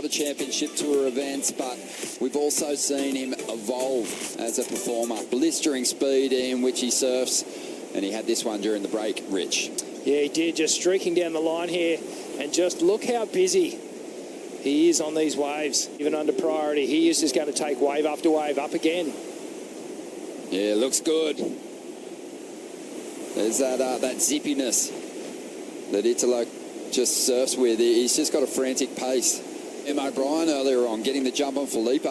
other championship tour events, but we've also seen him evolve as a performer. Blistering speed in which he surfs, and he had this one during the break, Rich. Yeah, he did, just streaking down the line here, and just look how busy he is on these waves. Even under priority, he is just going to take wave after wave up again. Yeah, looks good. There's that zippiness that Italo just surfs with. He's just got a frantic pace. M. O'Brien earlier on getting the jump on Felipe.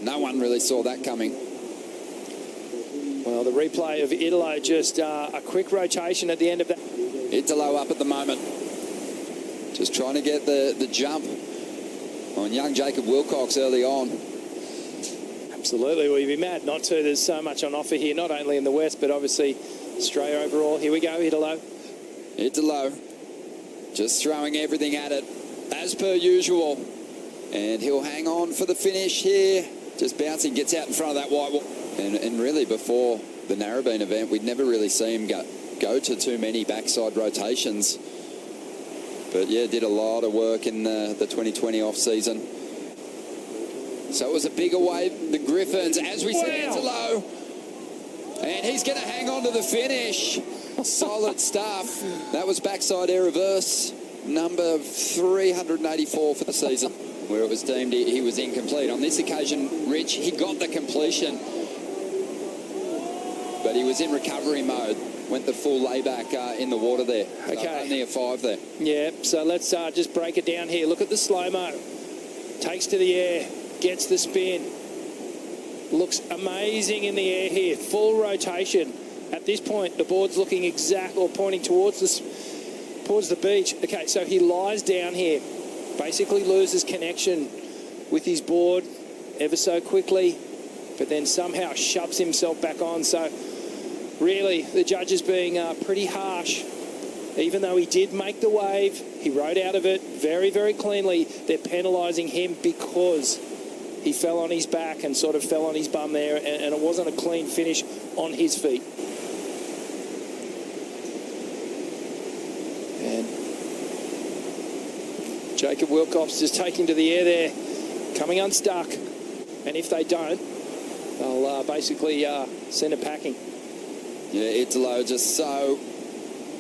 No one really saw that coming. Well, the replay of Italo, just a quick rotation at the end of that. Italo up at the moment. Just trying to get the jump on young Jacob Wilcox early on. Absolutely. Well, you'd be mad not to. There's so much on offer here, not only in the West, but obviously Australia overall. Here we go, Italo. Italo just throwing everything at it, as per usual. And he'll hang on for the finish here. Just bouncing, gets out in front of that white wall. And really, before the Narrabeen event, we'd never really seen him go to too many backside rotations. But yeah, did a lot of work in the 2020 off-season. So it was a bigger wave, the Griffins, as we see Italo. And he's going to hang on to the finish. Solid stuff. That was backside air reverse, number 384 for the season, where it was deemed he was incomplete. On this occasion, Rich, he got the completion, but he was in recovery mode. Went the full layback in the water there. Okay. So only a 5 there. Yeah, so let's just break it down here. Look at the slow-mo. Takes to the air, gets the spin. Looks amazing in the air here. Full rotation. At this point, the board's looking or pointing towards the beach. Okay, so he lies down here. Basically loses connection with his board ever so quickly, but then somehow shoves himself back on. So really, the judges being pretty harsh. Even though he did make the wave, he rode out of it very, very cleanly. They're penalising him because he fell on his back and sort of fell on his bum there, and it wasn't a clean finish on his feet. And Jacob Wilcox just taking to the air there, coming unstuck. And if they don't, they'll basically send it packing. Yeah, Italo just so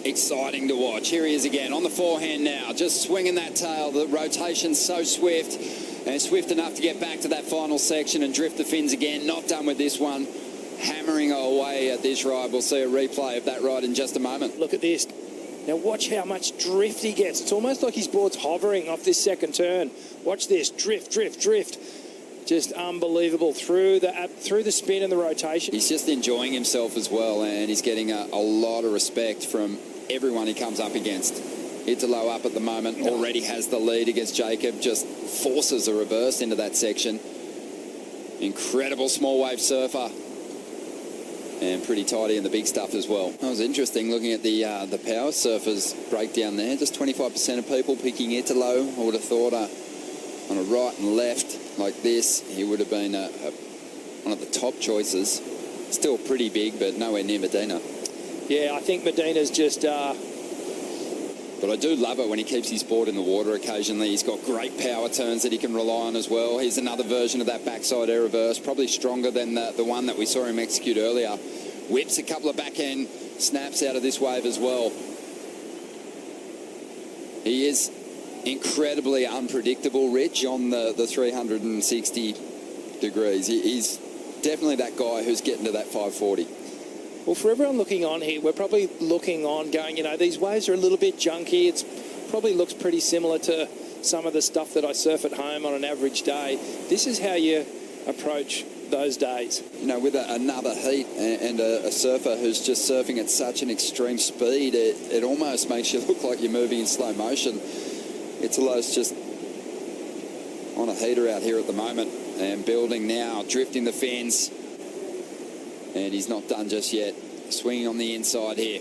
exciting to watch. Here he is again on the forehand now, just swinging that tail. The rotation's so swift, and swift enough to get back to that final section and drift the fins again. Not done with this one. Hammering away at this ride. We'll see a replay of that ride in just a moment. Look at this. Now watch how much drift he gets. It's almost like his board's hovering off this second turn. Watch this. Drift, drift, drift. Just unbelievable through the spin and the rotation. He's just enjoying himself as well, and he's getting a lot of respect from everyone he comes up against. Italo up at the moment, already has the lead against Jacob, just forces a reverse into that section. Incredible small wave surfer, and pretty tidy in the big stuff as well. That was interesting looking at the power surfers breakdown there. Just 25% of people picking Italo. I would have thought on a right and left like this, he would have been one of the top choices. Still pretty big, but nowhere near Medina. Yeah, I think Medina's just... But I do love it when he keeps his board in the water occasionally. He's got great power turns that he can rely on as well. Here's another version of that backside air reverse, probably stronger than the one that we saw him execute earlier. Whips a couple of backhand snaps out of this wave as well. He is incredibly unpredictable, Rich, on the 360 degrees. He's definitely that guy who's getting to that 540. Well, for everyone looking on here, we're probably looking on going, these waves are a little bit junky. It probably looks pretty similar to some of the stuff that I surf at home on an average day. This is how you approach those days. With another heat and a surfer who's just surfing at such an extreme speed, it almost makes you look like you're moving in slow motion. Italo's just on a heater out here at the moment and building now, drifting the fins. And he's not done just yet. Swinging on the inside here.